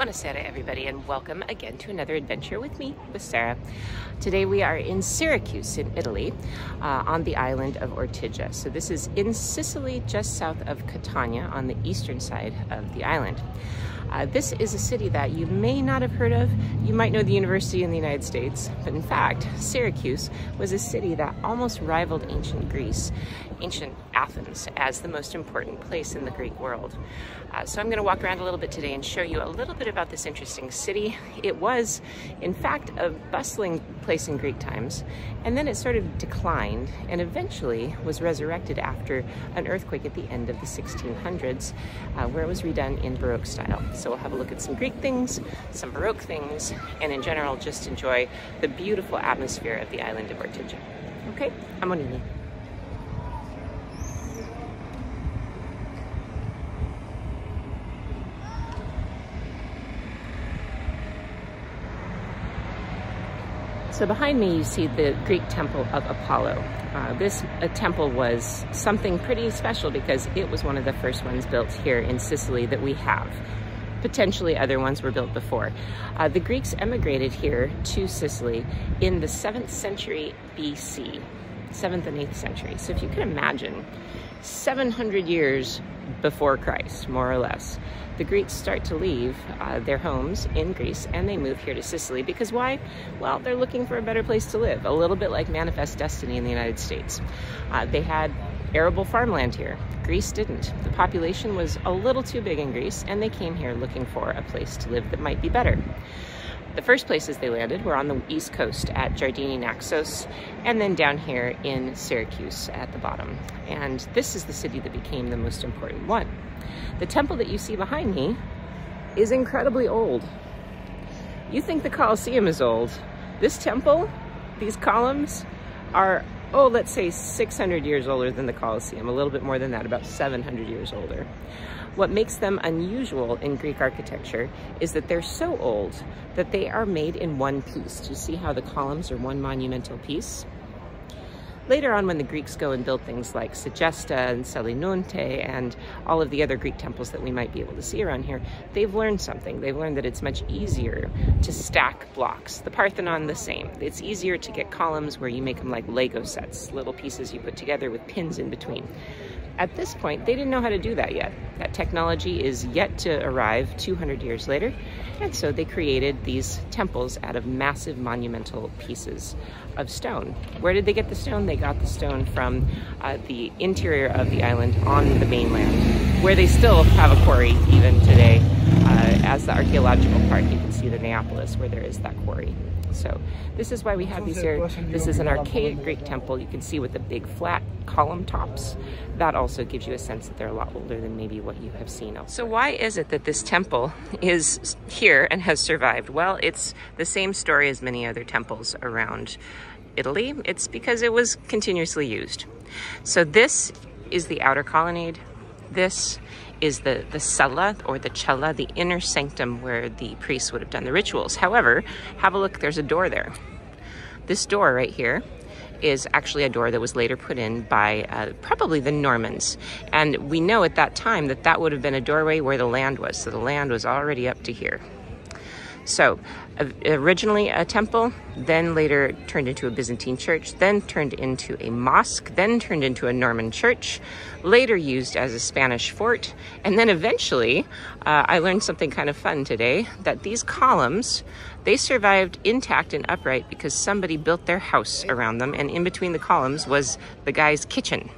Buonasera everybody, and welcome again to another adventure with me, with Sarah. Today we are in Syracuse in Italy, on the island of Ortigia. So this is in Sicily, just south of Catania on the eastern side of the island. This is a city that you may not have heard of. You might know the university in the United States, but in fact, Syracuse was a city that almost rivaled ancient Greece, ancient Athens, as the most important place in the Greek world. So I'm going to walk around a little bit today and show you a little bit about this interesting city. It was, in fact, a bustling place in Greek times, and then it sort of declined and eventually was resurrected after an earthquake at the end of the 1600s, where it was redone in Baroque style. So we'll have a look at some Greek things, some Baroque things, and in general, just enjoy the beautiful atmosphere of the island of Ortigia. Okay, I'm Onini. So behind me you see the Greek temple of Apollo. This temple was something pretty special because it was one of the first ones built here in Sicily that we have. Potentially other ones were built before. The Greeks emigrated here to Sicily in the 7th century BC, 7th and 8th century. So if you can imagine, 700 years before Christ, more or less, the Greeks start to leave their homes in Greece and they move here to Sicily because why? Well, they're looking for a better place to live, a little bit like Manifest Destiny in the United States. They had arable farmland here. Greece didn't. The population was a little too big in Greece and they came here looking for a place to live that might be better. The first places they landed were on the east coast at Giardini Naxos and then down here in Syracuse at the bottom. And this is the city that became the most important one. The temple that you see behind me is incredibly old. You think the Colosseum is old. This temple, these columns are, oh, let's say 600 years older than the Colosseum, a little bit more than that, about 700 years older. What makes them unusual in Greek architecture is that they're so old that they are made in one piece. Do you see how the columns are one monumental piece? Later on, when the Greeks go and build things like Segesta and Selinunte and all of the other Greek temples that we might be able to see around here, they've learned something. They've learned that it's much easier to stack blocks. The Parthenon, the same. It's easier to get columns where you make them like Lego sets, little pieces you put together with pins in between. At this point, they didn't know how to do that yet. That technology is yet to arrive 200 years later, and so they created these temples out of massive monumental pieces of stone. Where did they get the stone? They got the stone from the interior of the island on the mainland, where they still have a quarry even today. As the archaeological park, you can see the Neapolis, where there is that quarry. So this is why we have these here. This is an archaic Greek temple. You can see with the big flat column tops. That also gives you a sense that they're a lot older than maybe what you have seen elsewhere. So why is it that this temple is here and has survived? Well, it's the same story as many other temples around Italy. It's because it was continuously used. So this is the outer colonnade. This is the cella or the cella, the inner sanctum where the priests would have done the rituals. However, have a look, there's a door there. This door right here is actually a door that was later put in by probably the Normans. And we know at that time that that would have been a doorway where the land was. So the land was already up to here. So originally a temple, then later turned into a Byzantine church, then turned into a mosque, then turned into a Norman church, later used as a Spanish fort, and then eventually, I learned something kind of fun today, that these columns, they survived intact and upright because somebody built their house around them, and in between the columns was the guy's kitchen.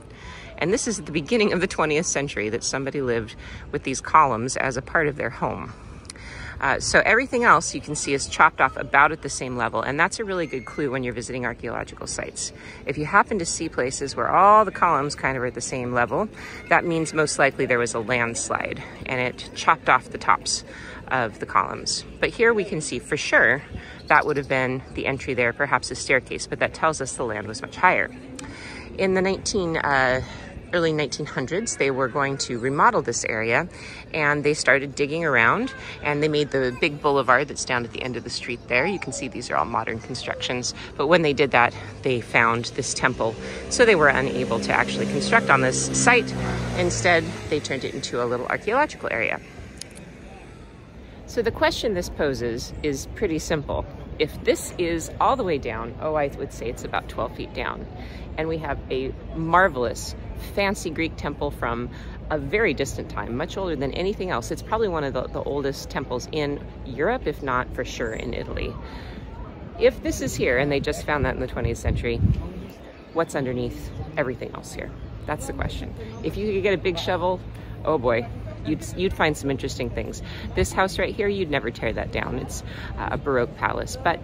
And this is at the beginning of the 20th century that somebody lived with these columns as a part of their home. So everything else you can see is chopped off about at the same level, and that's a really good clue when you're visiting archaeological sites. If you happen to see places where all the columns kind of are at the same level, that means most likely there was a landslide and it chopped off the tops of the columns. But here we can see for sure that would have been the entry there, perhaps a staircase, but that tells us the land was much higher. In the early 1900s, they were going to remodel this area, and they started digging around, and they made the big boulevard that's down at the end of the street there. You can see these are all modern constructions, but when they did that, they found this temple, so they were unable to actually construct on this site. Instead, they turned it into a little archaeological area. So the question this poses is pretty simple. If this is all the way down, oh, I would say it's about 12 feet down, and we have a marvelous, fancy Greek temple from a very distant time, much older than anything else. It's probably one of the oldest temples in Europe, if not for sure in Italy. If this is here, and they just found that in the 20th century, what's underneath everything else here? That's the question. If you could get a big shovel, oh boy, you'd find some interesting things. This house right here, you'd never tear that down. It's a Baroque palace, but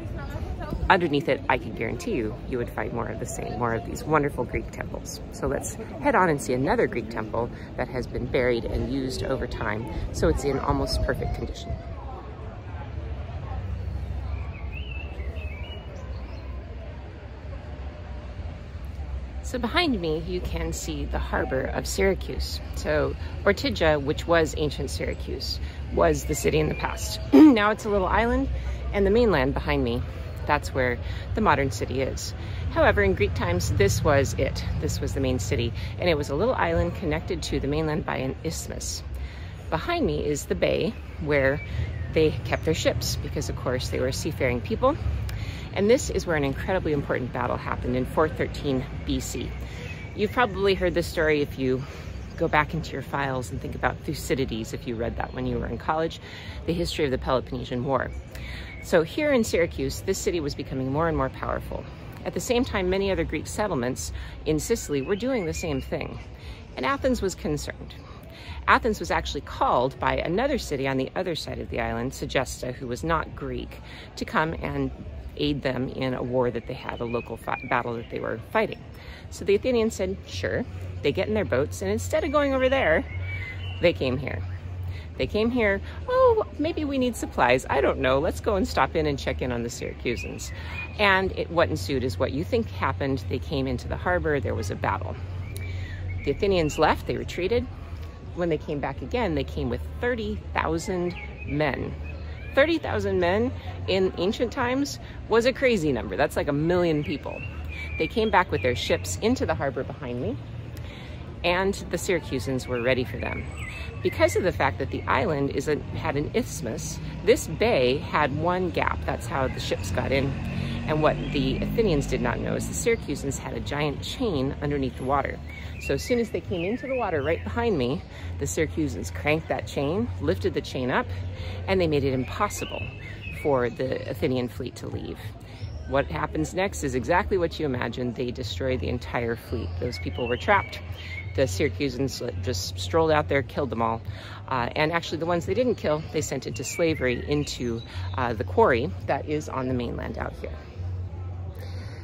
underneath it, I can guarantee you, you would find more of the same, more of these wonderful Greek temples. So let's head on and see another Greek temple that has been buried and used over time, so it's in almost perfect condition. So behind me, you can see the harbor of Syracuse. So Ortigia, which was ancient Syracuse, was the city in the past. Now it's a little island, and the mainland behind me, that's where the modern city is. However, in Greek times, this was it. This was the main city, and it was a little island connected to the mainland by an isthmus. Behind me is the bay where they kept their ships, because of course they were seafaring people. And this is where an incredibly important battle happened in 413 BC. You've probably heard this story if you go back into your files and think about Thucydides, if you read that when you were in college, the history of the Peloponnesian War. So here in Syracuse, this city was becoming more and more powerful. At the same time, many other Greek settlements in Sicily were doing the same thing. And Athens was concerned. Athens was actually called by another city on the other side of the island, Segesta, who was not Greek, to come and aid them in a war that they had, a local battle that they were fighting. So the Athenians said, sure. They get in their boats, and instead of going over there, they came here. They came here, oh, maybe we need supplies. I don't know. Let's go and stop in and check in on the Syracusans. And what ensued is what you think happened. They came into the harbor. There was a battle. The Athenians left. They retreated. When they came back again, they came with 30,000 men. 30,000 men in ancient times was a crazy number. That's like 1 million people. They came back with their ships into the harbor behind me, and the Syracusans were ready for them. Because of the fact that the island had an isthmus, this bay had one gap. That's how the ships got in. And what the Athenians did not know is the Syracusans had a giant chain underneath the water. So as soon as they came into the water right behind me, the Syracusans cranked that chain, lifted the chain up, and they made it impossible for the Athenian fleet to leave. What happens next is exactly what you imagined. They destroyed the entire fleet. Those people were trapped. The Syracusans just strolled out there, killed them all. And actually the ones they didn't kill, they sent into slavery into the quarry that is on the mainland out here.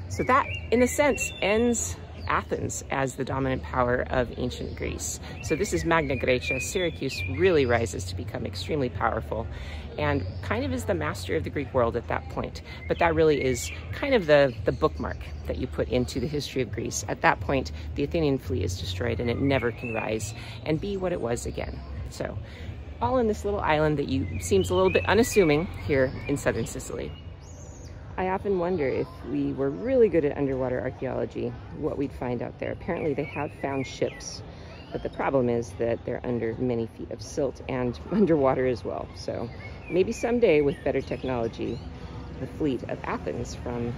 So that, in a sense, ends Athens as the dominant power of ancient Greece. So this is Magna Graecia. Syracuse really rises to become extremely powerful and kind of is the master of the Greek world at that point. But that really is kind of the bookmark that you put into the history of Greece. At that point, the Athenian fleet is destroyed and it never can rise and be what it was again. So all in this little island that seems a little bit unassuming here in southern Sicily. I often wonder if we were really good at underwater archaeology, what we'd find out there. Apparently they have found ships, but the problem is that they're under many feet of silt and underwater as well. So maybe someday with better technology, the fleet of Athens from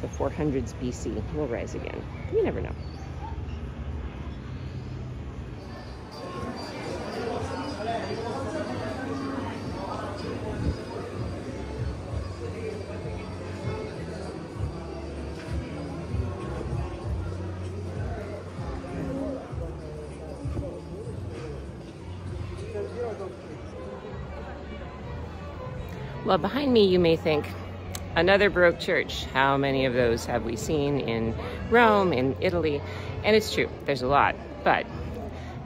the 400s BC will rise again. You never know. Well, behind me you may think, another Baroque church. How many of those have we seen in Rome, in Italy? And it's true, there's a lot. But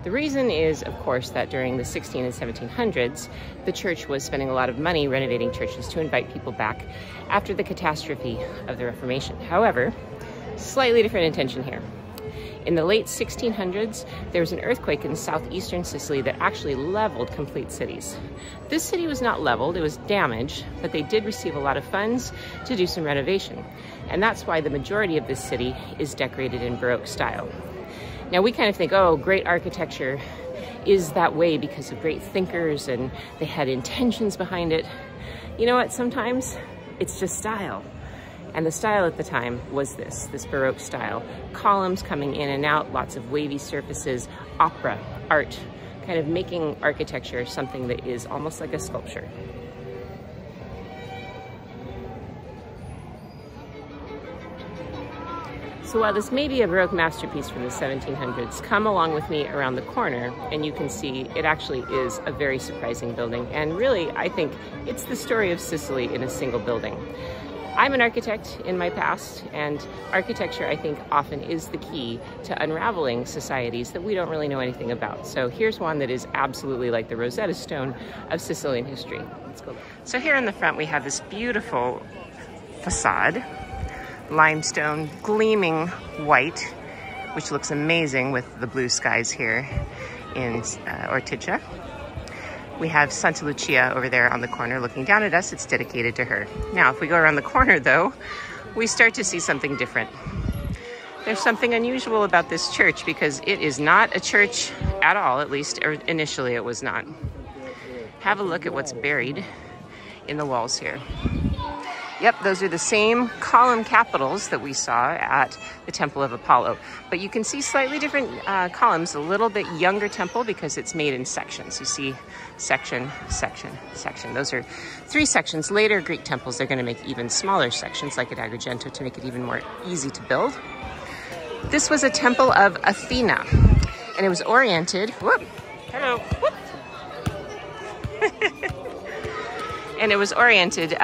the reason is, of course, that during the 16 and 1700s, the church was spending a lot of money renovating churches to invite people back after the catastrophe of the Reformation. However, slightly different intention here. In the late 1600s, there was an earthquake in southeastern Sicily that actually leveled complete cities. This city was not leveled, it was damaged, but they did receive a lot of funds to do some renovation. And that's why the majority of this city is decorated in Baroque style. Now we kind of think, oh, great architecture is that way because of great thinkers and they had intentions behind it. You know what, sometimes it's just style. And the style at the time was this Baroque style. Columns coming in and out, lots of wavy surfaces, opera, art, kind of making architecture something that is almost like a sculpture. So while this may be a Baroque masterpiece from the 1700s, come along with me around the corner and you can see it actually is a very surprising building. And really, I think it's the story of Sicily in a single building. I'm an architect in my past, and architecture, I think, often is the key to unraveling societies that we don't really know anything about. So here's one that is absolutely like the Rosetta Stone of Sicilian history. Let's go look. So here in the front, we have this beautiful facade, limestone, gleaming white, which looks amazing with the blue skies here in Ortigia. We have Santa Lucia over there on the corner looking down at us. It's dedicated to her. Now, if we go around the corner, though, we start to see something different. There's something unusual about this church because it is not a church at all, at least initially it was not. Have a look at what's buried in the walls here. Yep, those are the same column capitals that we saw at the Temple of Apollo. But you can see slightly different columns, a little bit younger temple because it's made in sections. You see section, section, section. Those are 3 sections. Later Greek temples, they're going to make even smaller sections like at Agrigento to make it even more easy to build. This was a temple of Athena, and it was oriented, whoop, hello, whoop. And it was oriented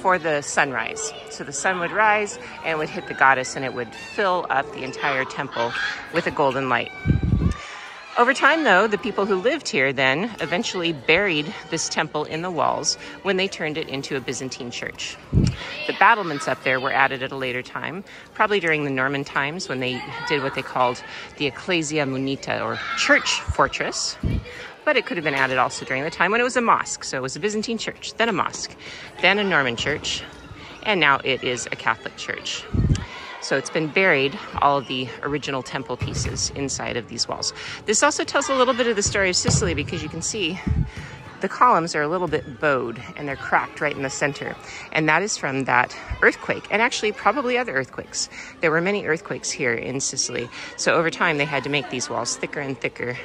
for the sunrise. So the sun would rise and it would hit the goddess and it would fill up the entire temple with a golden light. Over time, though, the people who lived here then eventually buried this temple in the walls when they turned it into a Byzantine church. The battlements up there were added at a later time, probably during the Norman times when they did what they called the Ecclesia Munita, or church fortress. But it could have been added also during the time when it was a mosque. So it was a Byzantine church, then a mosque, then a Norman church, and now it is a Catholic church. So it's been buried, all of the original temple pieces inside of these walls. This also tells a little bit of the story of Sicily because you can see the columns are a little bit bowed and they're cracked right in the center. And that is from that earthquake, and actually probably other earthquakes. There were many earthquakes here in Sicily. So over time they had to make these walls thicker and thicker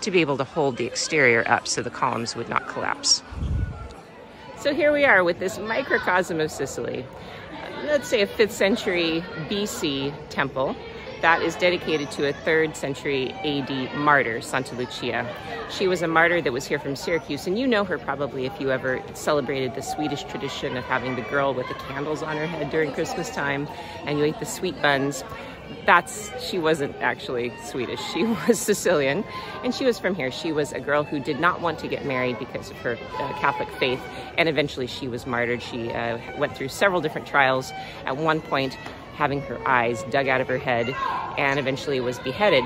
to be able to hold the exterior up so the columns would not collapse. So here we are with this microcosm of Sicily. Let's say a 5th century BC temple that is dedicated to a 3rd century AD martyr, Santa Lucia. She was a martyr that was here from Syracuse, and you know her probably if you ever celebrated the Swedish tradition of having the girl with the candles on her head during Christmas time, and you ate the sweet buns. She wasn't actually Swedish, she was Sicilian, and she was from here. She was a girl who did not want to get married because of her Catholic faith, and eventually she was martyred. She went through several different trials, at one point having her eyes dug out of her head, and eventually was beheaded.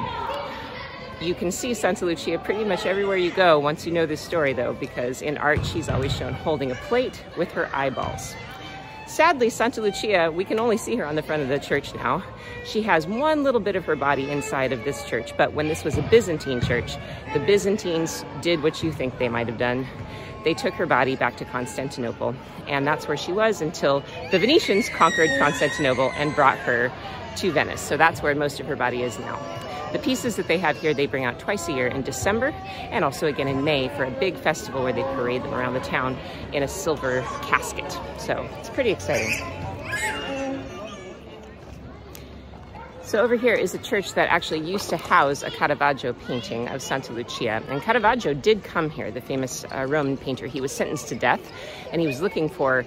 You can see Santa Lucia pretty much everywhere you go once you know this story, though, because in art she's always shown holding a plate with her eyeballs. Sadly, Santa Lucia, we can only see her on the front of the church now. She has one little bit of her body inside of this church, but when this was a Byzantine church, the Byzantines did what you think they might have done. They took her body back to Constantinople, and that's where she was until the Venetians conquered Constantinople and brought her to Venice. So that's where most of her body is now. The pieces that they have here, they bring out twice a year in December and also again in May for a big festival where they parade them around the town in a silver casket. So it's pretty exciting. So over here is a church that actually used to house a Caravaggio painting of Santa Lucia. And Caravaggio did come here, the famous Roman painter. He was sentenced to death and he was looking for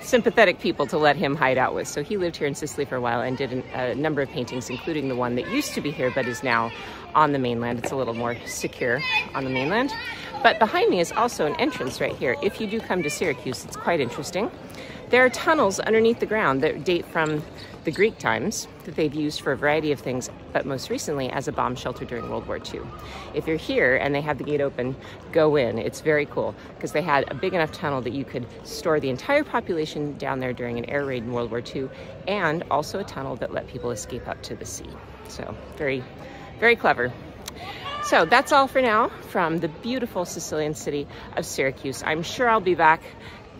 sympathetic people to let him hide out with. So he lived here in Sicily for a while and did a number of paintings, including the one that used to be here but is now on the mainland. It's a little more secure on the mainland. But behind me is also an entrance right here. If you do come to Syracuse, it's quite interesting. There are tunnels underneath the ground that date from the Greek times that they've used for a variety of things, but most recently as a bomb shelter during World War II. If you're here and they have the gate open, go in. It's very cool because they had a big enough tunnel that you could store the entire population down there during an air raid in World War II, and also a tunnel that let people escape up to the sea. So very, very clever. So that's all for now from the beautiful Sicilian city of Syracuse. I'm sure I'll be back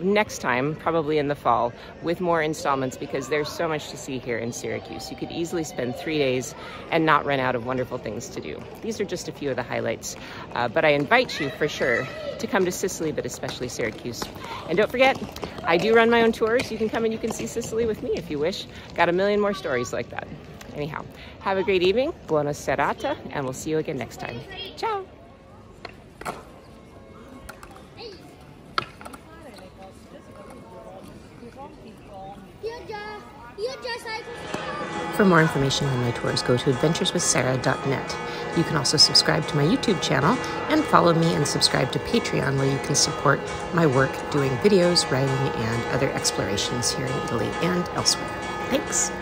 next time, probably in the fall, with more installments because there's so much to see here in Syracuse. You could easily spend 3 days and not run out of wonderful things to do. These are just a few of the highlights, but I invite you for sure to come to Sicily, but especially Syracuse. And don't forget, I do run my own tours. You can come and you can see Sicily with me if you wish. Got a million more stories like that. Anyhow, have a great evening, buona serata, and we'll see you again next time. Ciao! For more information on my tours, go to adventureswithsarah.net. You can also subscribe to my YouTube channel and follow me and subscribe to Patreon, where you can support my work doing videos, writing, and other explorations here in Italy and elsewhere. Thanks.